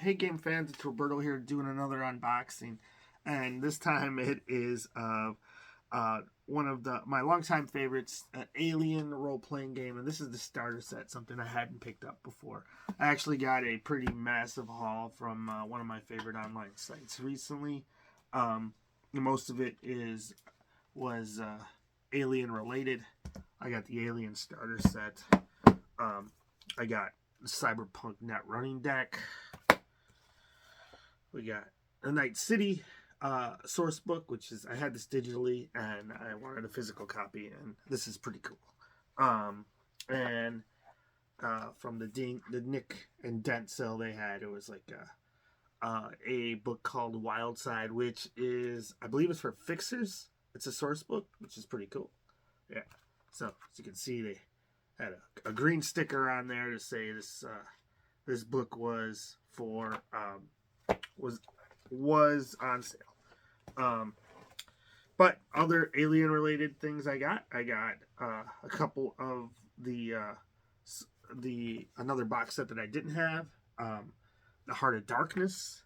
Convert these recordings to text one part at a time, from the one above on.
Hey game fans, it's Roberto here doing another unboxing, and this time it is of one of my longtime favorites, an Alien role-playing game, and this is the starter set, something I hadn't picked up before. I actually got a pretty massive haul from one of my favorite online sites recently. Most of it was Alien related. I got the Alien starter set. I got the Cyberpunk Net Running Deck. We got a Night City source book, which is, I had this digitally and I wanted a physical copy, and this is pretty cool. And from the Nick and Dent sale they had, it was like a book called Wild Side, which is, I believe it's for fixers. It's a source book, which is pretty cool. Yeah. So as you can see, they had a green sticker on there to say this book was for was on sale. But other Alien related things I got a couple of the another box set that I didn't have, the Heart of Darkness.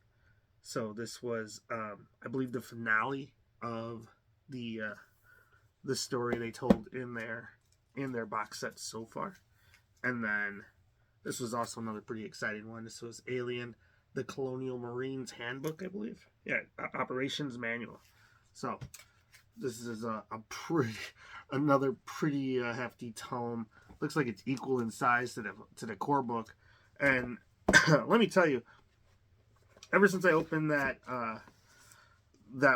So this was I believe the finale of the story they told in their box set so far. And then this was also another pretty exciting one. This was Alien, the Colonial Marines Handbook, I believe. Yeah, Operations Manual. So this is another pretty hefty tome. Looks like it's equal in size to the core book. And let me tell you, ever since I opened that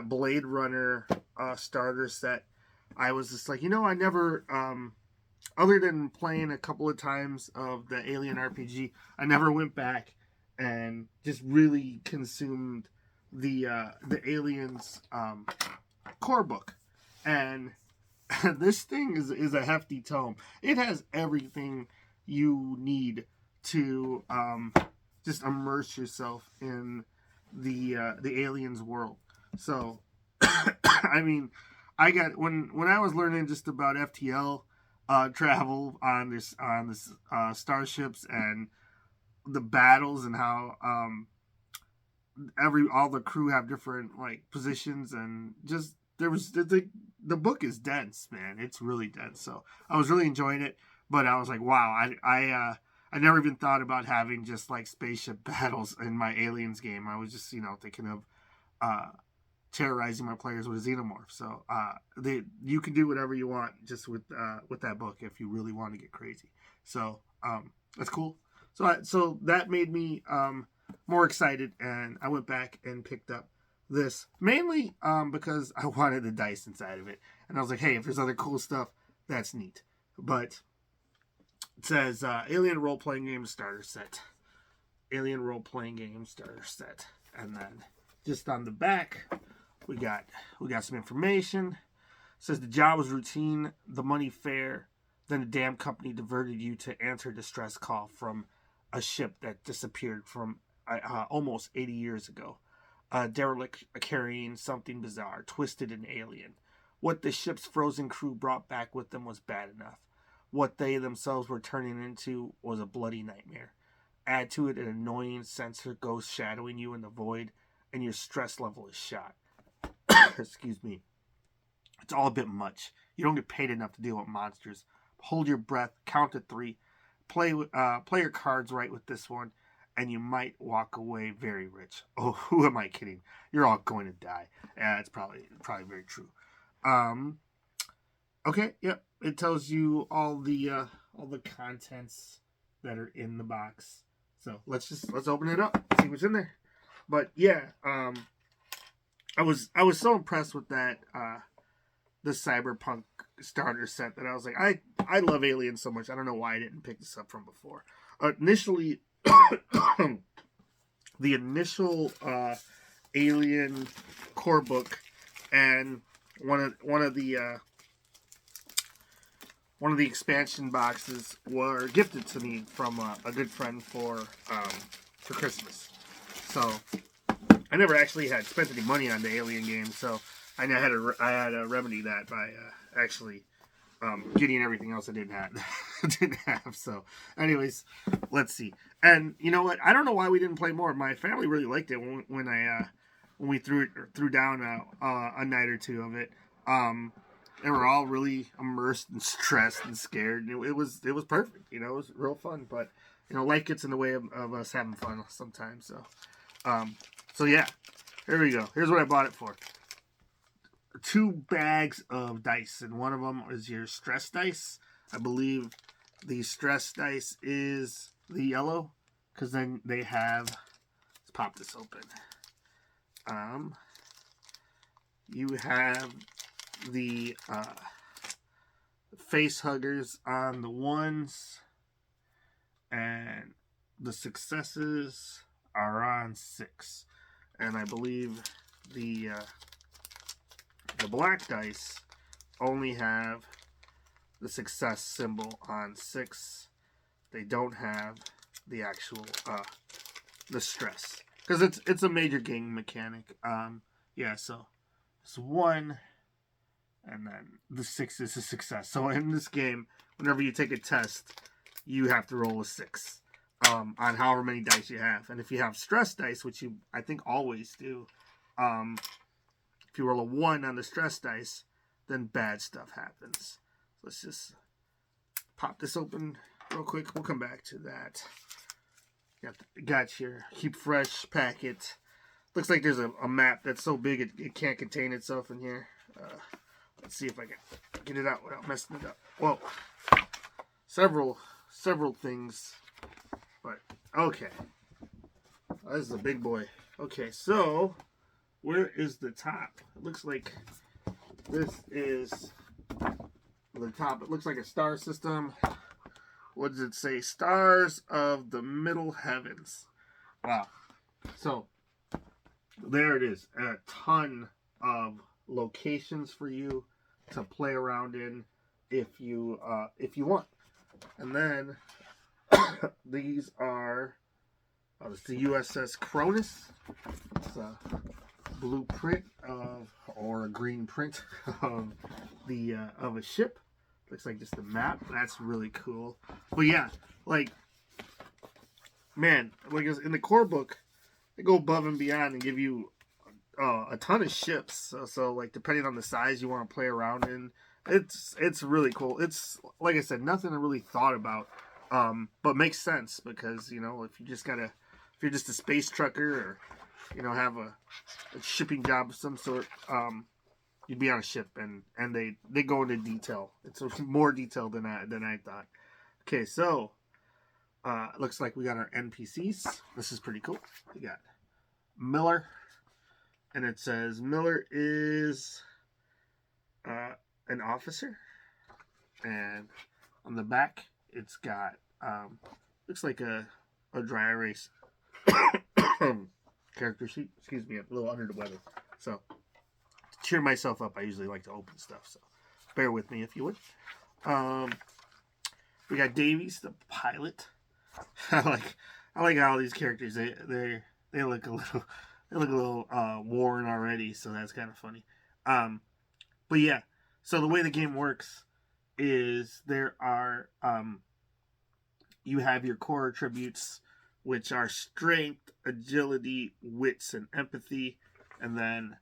Blade Runner starter set, I was just like, I never, other than playing a couple of times of the Alien RPG, I never went back and just really consumed the Aliens core book. And this thing is a hefty tome. It has everything you need to just immerse yourself in the Aliens world. So, I mean, I got when I was learning just about FTL travel on this starships and the battles and how all the crew have different like positions, and just the book is dense, man. It's really dense. So I was really enjoying it, but I was like, wow, I never even thought about having just like spaceship battles in my Aliens game. I was just thinking of terrorizing my players with a xenomorph. So you can do whatever you want just with that book if you really want to get crazy. So that's cool. So that made me more excited, and I went back and picked up this mainly because I wanted the dice inside of it, and I was like, hey, if there's other cool stuff, that's neat. But it says Alien Role-Playing Game Starter Set. Alien Role-Playing Game Starter Set. And then just on the back, we got some information. It says the job was routine, the money fair, then the damn company diverted you to answer a distress call from a ship that disappeared from almost 80 years ago. A derelict carrying something bizarre, twisted and alien. What the ship's frozen crew brought back with them was bad enough. What they themselves were turning into was a bloody nightmare. Add to it an annoying sensor ghost shadowing you in the void, and your stress level is shot. Excuse me. It's all a bit much. You don't get paid enough to deal with monsters. Hold your breath, count to 3, play your cards right with this one, and you might walk away very rich. Oh, who am I kidding? You're all going to die. Yeah, it's probably very true. Okay, yep. It tells you all the contents that are in the box. So let's open it up, see what's in there. But yeah, I was so impressed with that the Cyberpunk starter set that I was like, I love Aliens so much. I don't know why I didn't pick this up from before. Initially, the initial Alien core book and one of the expansion boxes were gifted to me from a good friend for Christmas. So I never actually had spent any money on the Alien game, so I had to remedy that by actually getting everything else I didn't have. didn't have. So, anyways, let's see. And you know what? I don't know why we didn't play more. My family really liked it when we threw down a night or two of it. They were all really immersed and stressed and scared. It was perfect. You know, it was real fun. But you know, life gets in the way of us having fun sometimes. So yeah, here we go. Here's what I bought it for. 2 bags of dice, and one of them is your stress dice. I believe the stress dice is the yellow, because then they have, let's pop this open. You have the face huggers on the ones, and the successes are on 6. And I believe the black dice only have the success symbol on 6. They don't have the actual the stress, because it's a major game mechanic. Yeah, so it's 1, and then the 6 is a success. So in this game, whenever you take a test, you have to roll a 6 on however many dice you have. And if you have stress dice, which you I think always do, if you roll a 1 on the stress dice, then bad stuff happens. Let's just pop this open real quick. We'll come back to that. Got your Keep Fresh packet. Looks like there's a map that's so big it can't contain itself in here. Let's see if I can get it out without messing it up. Whoa. Several things. But, okay. This is a big boy. Okay, so where is the top? It looks like this is the top. It looks like a star system. What does it say? Stars of the Middle Heavens. Wow. So, there it is. A ton of locations for you to play around in if you want. And then these are it's the USS Cronus. It's a blueprint or a green print of of a ship. Looks like just a map. That's really cool. But yeah, like, man, like in the core book, they go above and beyond and give you a ton of ships. So like, depending on the size you want to play around in, it's really cool. It's, like I said, nothing I really thought about, but makes sense, because you know, if you're just a space trucker, or you know, have a shipping job of some sort, you'd be on a ship, and they go into detail. It's more detail than I thought. Okay, so looks like we got our NPCs. This is pretty cool. We got Miller, and it says Miller is an officer, and on the back it's got looks like a dry erase character sheet. Excuse me, I'm a little under the weather, so to cheer myself up, I usually like to open stuff, so bear with me if you would. We got Davies, the pilot. I like how all these characters they look a little worn already, so that's kind of funny. But yeah, so the way the game works is there are you have your core attributes, which are strength, agility, wits, and empathy, and then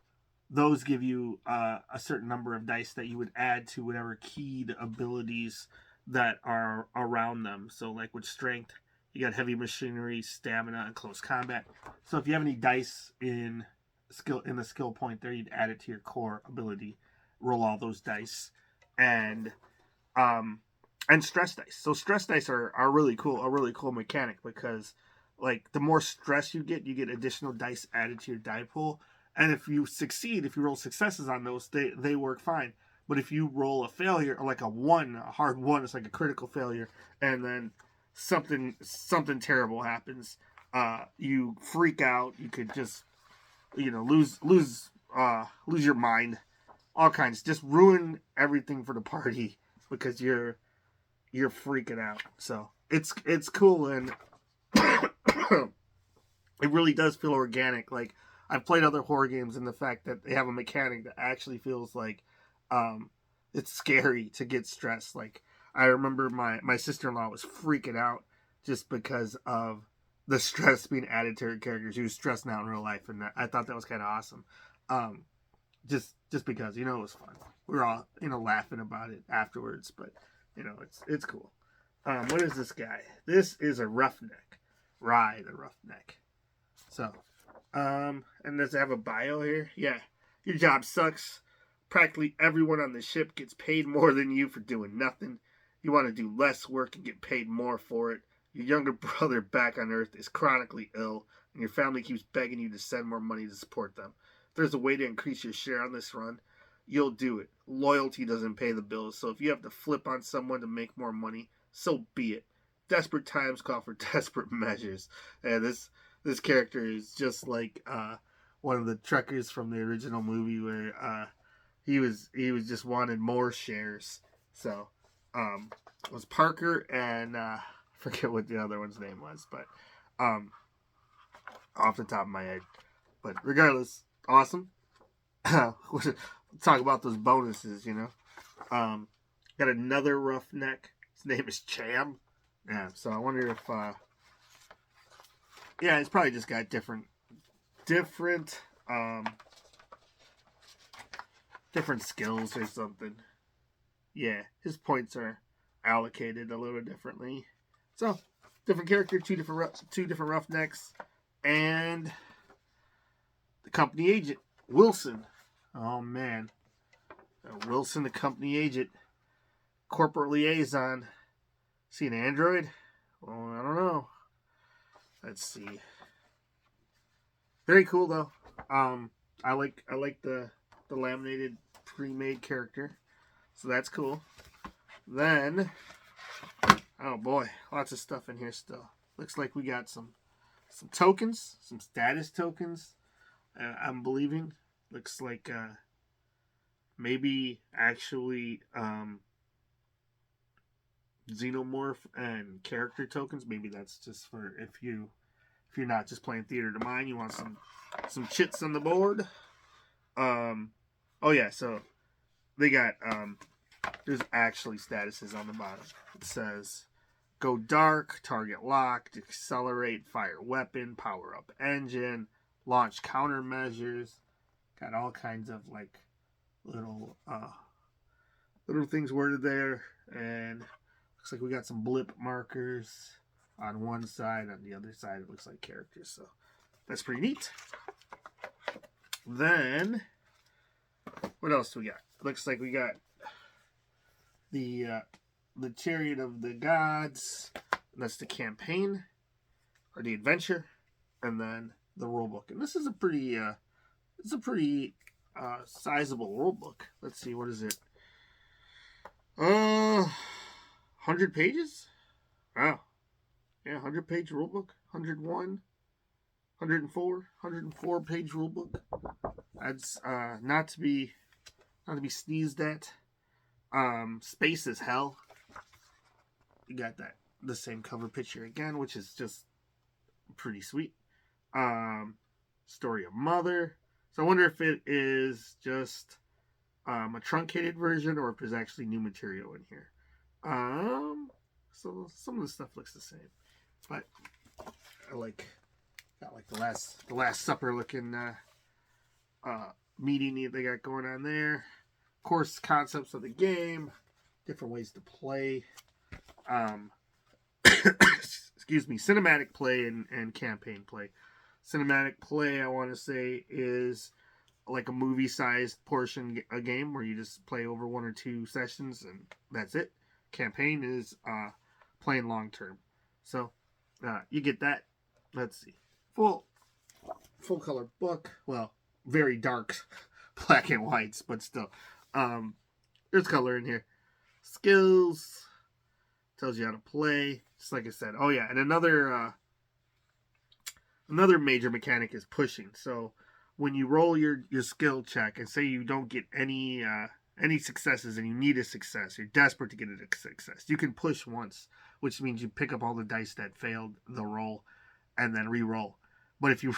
those give you a certain number of dice that you would add to whatever keyed abilities that are around them. So like with strength, you got heavy machinery, stamina, and close combat. So if you have any dice in the skill point there, you'd add it to your core ability, roll all those dice, and stress dice. So stress dice are really cool, a really cool mechanic, because like the more stress you get additional dice added to your die pool. And if you succeed, if you roll successes on those, they work fine. But if you roll a failure, or like a hard 1, it's like a critical failure, and then something terrible happens, you freak out. You could just, you know, lose your mind, all kinds, just ruin everything for the party because you're freaking out. So it's cool, and it really does feel organic. Like, I've played other horror games, and the fact that they have a mechanic that actually feels like it's scary to get stressed. Like, I remember my sister-in-law was freaking out just because of the stress being added to her character. She was stressing out in real life, and I thought that was kind of awesome. Um, just because, it was fun. We were all, laughing about it afterwards, but, it's cool. What is this guy? This is a roughneck. Rye the roughneck. So, and does it have a bio here? Yeah. Your job sucks. Practically everyone on the ship gets paid more than you for doing nothing. You want to do less work and get paid more for it. Your younger brother back on Earth is chronically ill, and your family keeps begging you to send more money to support them. If there's a way to increase your share on this run, you'll do it. Loyalty doesn't pay the bills, so if you have to flip on someone to make more money, so be it. Desperate times call for desperate measures. And this character is just like one of the truckers from the original movie where he was just wanted more shares. So it was Parker and I forget what the other one's name was, but off the top of my head. But regardless, awesome. Let's talk about those bonuses, Got another roughneck. His name is Cham. Yeah, so I wonder if he's probably just got different skills or something. Yeah, his points are allocated a little differently. So, different character, two different roughnecks, and the company agent, Wilson. Oh man, Wilson, the company agent, corporate liaison. See an android? Well, I don't know. Let's see. Very cool though. I like the laminated pre-made character, so that's cool. Then, oh boy, lots of stuff in here still. Looks like we got some tokens, some status tokens. I'm believing. Looks like maybe actually xenomorph and character tokens. Maybe that's just for if you're not just playing theater to mind, you want some chits on the board. Oh yeah, so they got there's actually statuses on the bottom. It says go dark, target locked, accelerate, fire weapon, power up engine, launch countermeasures. Got all kinds of like little things worded there, and looks like we got some blip markers on one side. On the other side, it looks like characters. So that's pretty neat. Then, what else do we got? Looks like we got the Chariot of the Gods. That's the campaign or the adventure, and then the rule book. And this is a pretty sizable rule book. Let's see, what is it? 100 pages? Wow. Yeah, 100-page rule book. 101, 104 page rule book. That's not to be sneezed at. Space is hell. You got the same cover picture again, which is just pretty sweet. Story of Mother. So I wonder if it is just a truncated version or if there's actually new material in here. So some of the stuff looks the same, but I got the last supper looking meeting they got going on there. Of course, concepts of the game, different ways to play. Excuse me, cinematic play and campaign play. Cinematic play, I want to say, is like a movie-sized portion a game where you just play over 1 or 2 sessions and that's it. Campaign is playing long-term. So you get that. Let's see. Full color book. Well, very dark black and whites, but still. There's color in here. Skills. Tells you how to play. Just like I said. Oh yeah, and another major mechanic is pushing. So when you roll your skill check and say you don't get any successes and you need a success, you're desperate to get a success, you can push once, which means you pick up all the dice that failed the roll and then re-roll. But if you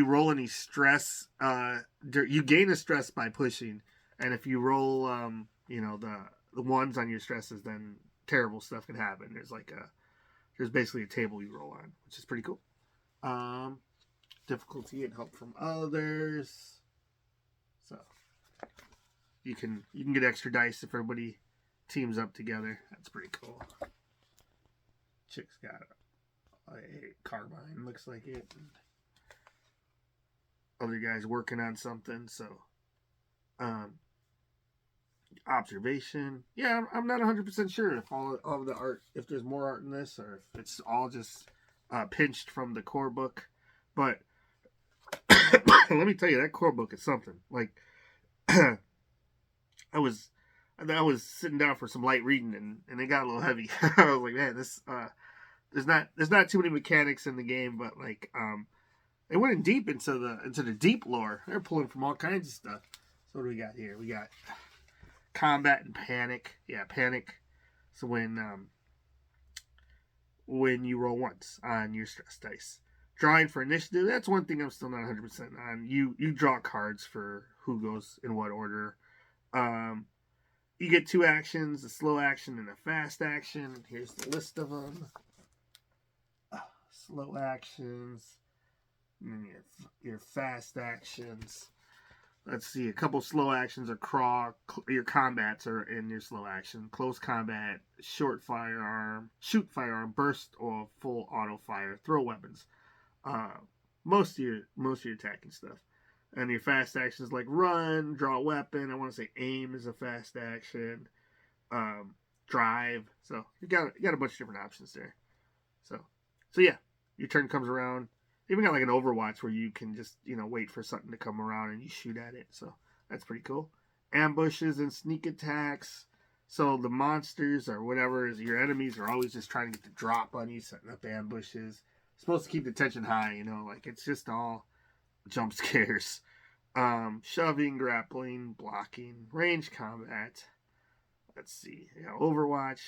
roll any stress, you gain a stress by pushing, and if you roll the ones on your stresses, then terrible stuff can happen. There's basically a table you roll on, which is pretty cool. Difficulty and help from others. So you can get extra dice if everybody teams up together. That's pretty cool. Chick's got a carbine, looks like it. And other guys working on something. So observation. Yeah, I'm not 100% sure if all of the art, if there's more art in this, or if it's all just pinched from the core book. But let me tell you, that core book is something. Like, I was sitting down for some light reading, and it got a little heavy. I was like, man, this there's not too many mechanics in the game, but like they went in deep into the deep lore. They're pulling from all kinds of stuff. So what do we got here? We got combat and panic. Yeah, panic. So when you roll once on your stress dice. Drawing for initiative, that's one thing I'm still not 100% on. You draw cards for who goes in what order. You get 2 actions, a slow action and a fast action. Here's the list of them. Slow actions. And then your fast actions. Let's see, a couple slow actions are your combats are in your slow action. Close combat, shoot firearm, burst or full auto fire, throw weapons. Most of your attacking stuff. And your fast actions like run, draw a weapon. I want to say aim is a fast action. Drive. So you got a bunch of different options there. So yeah, your turn comes around. You even got like an Overwatch where you can just, wait for something to come around and you shoot at it. So that's pretty cool. Ambushes and sneak attacks. So the monsters or whatever is your enemies are always just trying to get the drop on you, setting up ambushes. Supposed to keep the tension high, like it's just all jump scares. Shoving, grappling, blocking, range combat. Let's see. Yeah, Overwatch.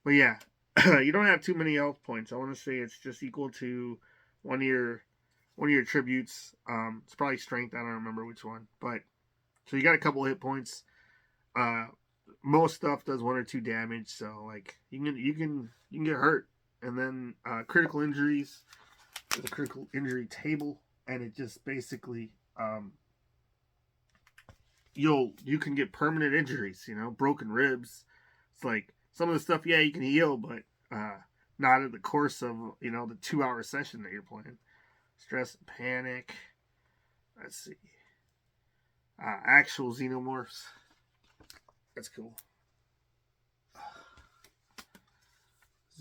But yeah, you don't have too many health points. I want to say it's just equal to one of your attributes. It's probably strength. I don't remember which one. But so you got a couple hit points. Most stuff does 1 or 2 damage. So like you can get hurt. And then critical injuries. There's a critical injury table, and it just basically you can get permanent injuries. Broken ribs. It's like some of the stuff, yeah, you can heal, but not in the course of the 2-hour session that you're playing. Stress and panic. Let's see. Actual xenomorphs. That's cool.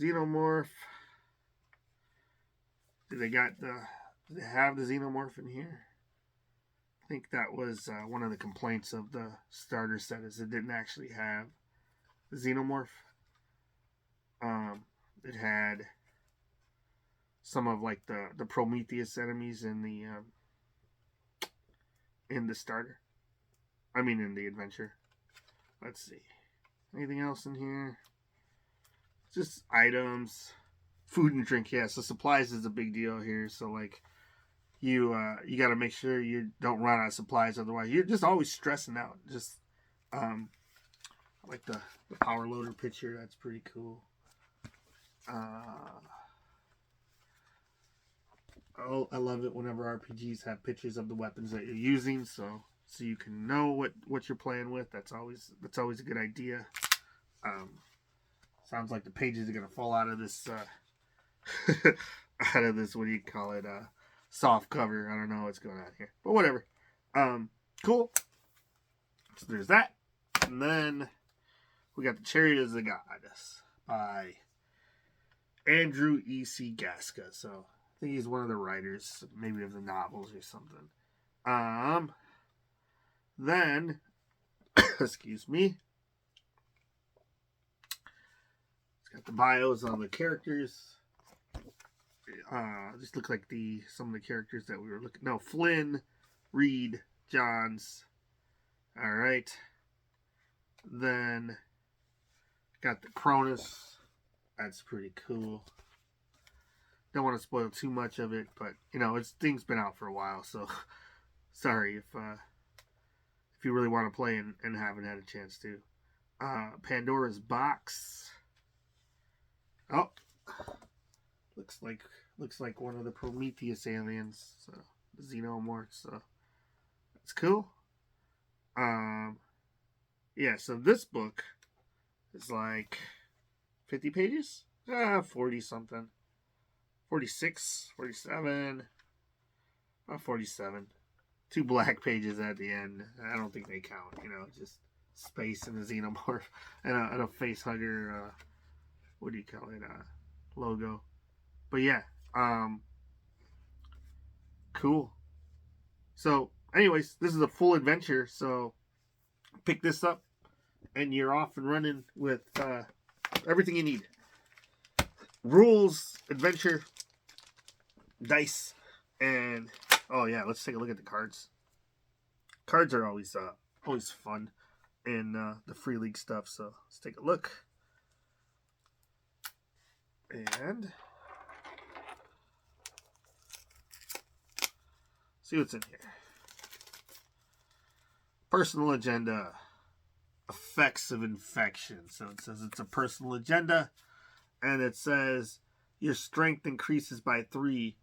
Xenomorph. Do they have the xenomorph in here? I think that was one of the complaints of the starter set, is it didn't actually have the xenomorph. It had some of like the Prometheus enemies in the starter. I mean in the adventure. Let's see. Anything else in here? Just items, food and drink. Yeah, so supplies is a big deal here. So like, you got to make sure you don't run out of supplies. Otherwise, you're just always stressing out. Just I like the power loader picture. That's pretty cool. Oh, I love it whenever RPGs have pictures of the weapons that you're using, so you can know what you're playing with. That's always a good idea. Sounds like the pages are gonna fall out of this what do you call it, soft cover. I don't know what's going on here, but whatever. Cool. So there's that, and then we got the Chariot of the Goddess by Andrew E.C. Gaska. So I think he's one of the writers, maybe of the novels or something. Then excuse me. Got the bios on the characters. Just look like some of the characters that we were looking. No, Flynn, Reed, Johns. All right. Then got the Cronus. That's pretty cool. Don't want to spoil too much of it, but thing's been out for a while, so sorry if you really want to play and haven't had a chance to. Pandora's box. Oh, looks like one of the Prometheus aliens, so the xenomorphs. So that's cool. Yeah. So this book is like 50 pages. 40 something. 46, 47, about 47. 2 black pages at the end. I don't think they count. Just space and a xenomorph and a face hugger. What do you call it? Logo. But yeah, cool. So, anyways, this is a full adventure. So, pick this up, and you're off and running with everything you need. Rules, adventure, dice, and oh yeah, let's take a look at the cards. Cards are always fun in the Free League stuff. So let's take a look. And see what's in here. Personal agenda. Effects of infection. So it says it's a personal agenda. And it says your strength increases by 3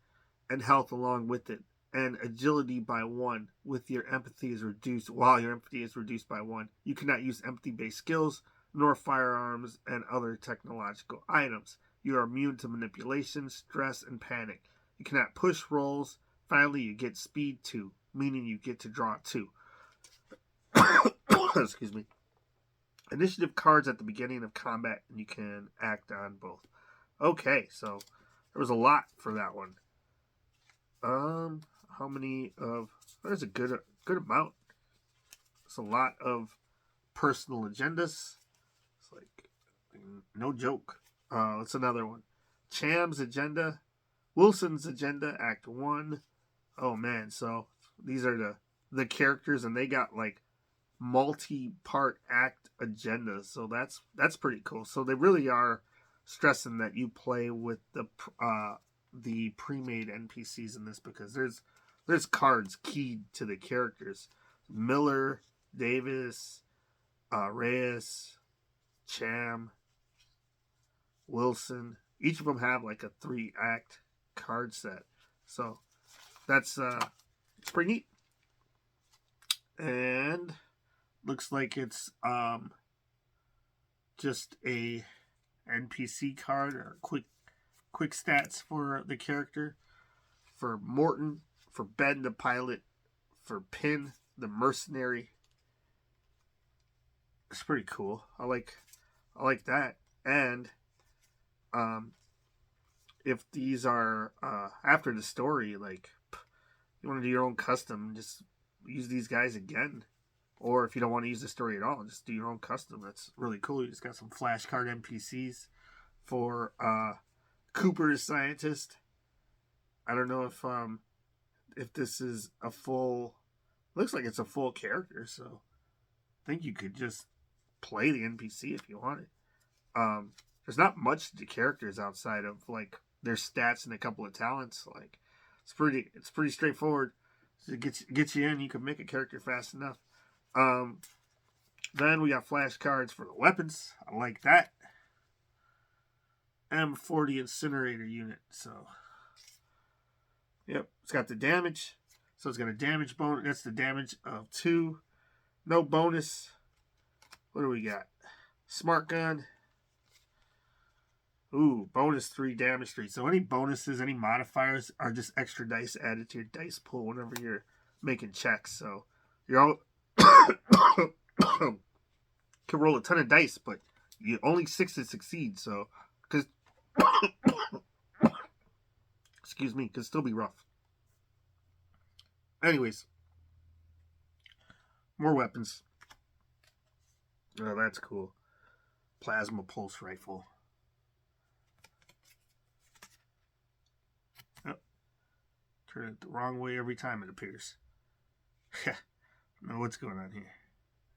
and health along with it. And agility by 1 with your empathy is reduced while your empathy is reduced by 1. You cannot use empathy-based skills nor firearms and other technological items. You are immune to manipulation, stress, and panic. You cannot push rolls. Finally, you get speed 2, meaning you get to draw 2. Excuse me. Initiative cards at the beginning of combat, and you can act on both. Okay, so there was a lot for that one. How many of... There's a good amount. It's a lot of personal agendas. It's like, no joke. What's another one? Cham's agenda. Wilson's agenda, Act 1. Oh, man. So, these are the characters, and they got, like, multi-part act agendas. So, that's pretty cool. So, they really are stressing that you play with the pre-made NPCs in this, because there's cards keyed to the characters. Miller, Davis, Reyes, Cham, Wilson. Each of them have like a 3-act card set. So that's it's pretty neat. And looks like it's just a NPC card or quick stats for the character. For Morton, for Ben the pilot, for Pin the mercenary. It's pretty cool. I like that. And if these are after the story, like you want to do your own custom, just use these guys again. Or if you don't want to use the story at all, just do your own custom. That's really cool. You just got some flashcard NPCs for Cooper the scientist. I don't know if this is a full... Looks like it's a full character, so I think you could just play the NPC if you wanted. There's not much to the characters outside of like their stats and a couple of talents. Like it's pretty straightforward. So it gets you in. You can make a character fast enough. Then we got flashcards for the weapons. I like that. M40 incinerator unit. So yep, it's got the damage. So it's got a damage bonus. That's the damage of 2. No bonus. What do we got? Smart gun. Ooh, bonus 3, damage 3. So any bonuses, any modifiers are just extra dice added to your dice pool whenever you're making checks. So you're all can roll a ton of dice, but you only 6 to succeed. So because excuse me, could still be rough. Anyways, more weapons. Oh, that's cool. Plasma pulse rifle. Oh, turn it the wrong way every time it appears. I don't know what's going on here.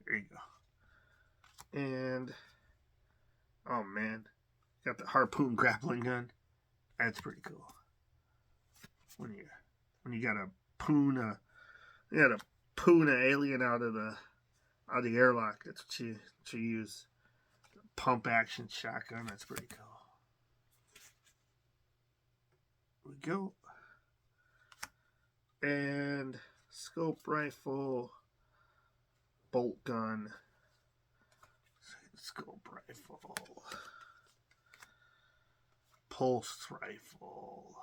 There you go. And oh man, got the harpoon grappling gun. That's pretty cool. When you got a poon an alien out of the airlock. That's what you use. pump action shotgun. That's pretty cool. There we go. And scope rifle, bolt gun, scope rifle, pulse rifle,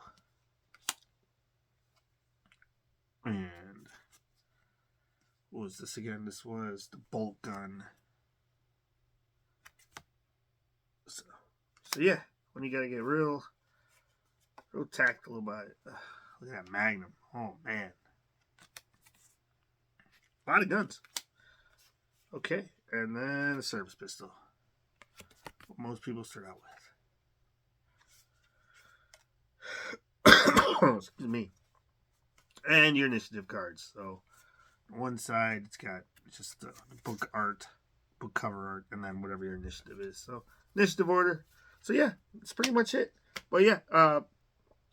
and what was this again? This was the bolt gun. So yeah, when you gotta get real tactical about it. Look at that Magnum. Oh, man. A lot of guns. Okay. And then the service pistol. What most people start out with. Excuse me. And your initiative cards. So, on one side, it's got just the book art, book cover art, and then whatever your initiative is. So, initiative order. So, yeah, that's pretty much it. But, yeah,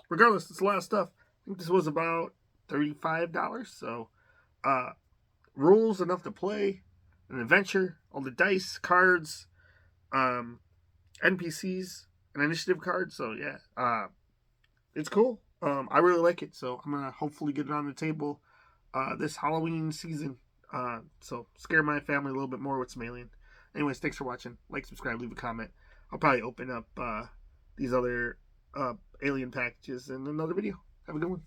regardless, it's a lot of stuff. I think this was about $35. So, rules enough to play, an adventure, all the dice, cards, NPCs, an initiative card. So, yeah, it's cool. I really like it. So, I'm going to hopefully get it on the table this Halloween season. So, scare my family a little bit more with some Alien. Anyways, thanks for watching. Like, subscribe, leave a comment. I'll probably open up these other Alien packages in another video. Have a good one.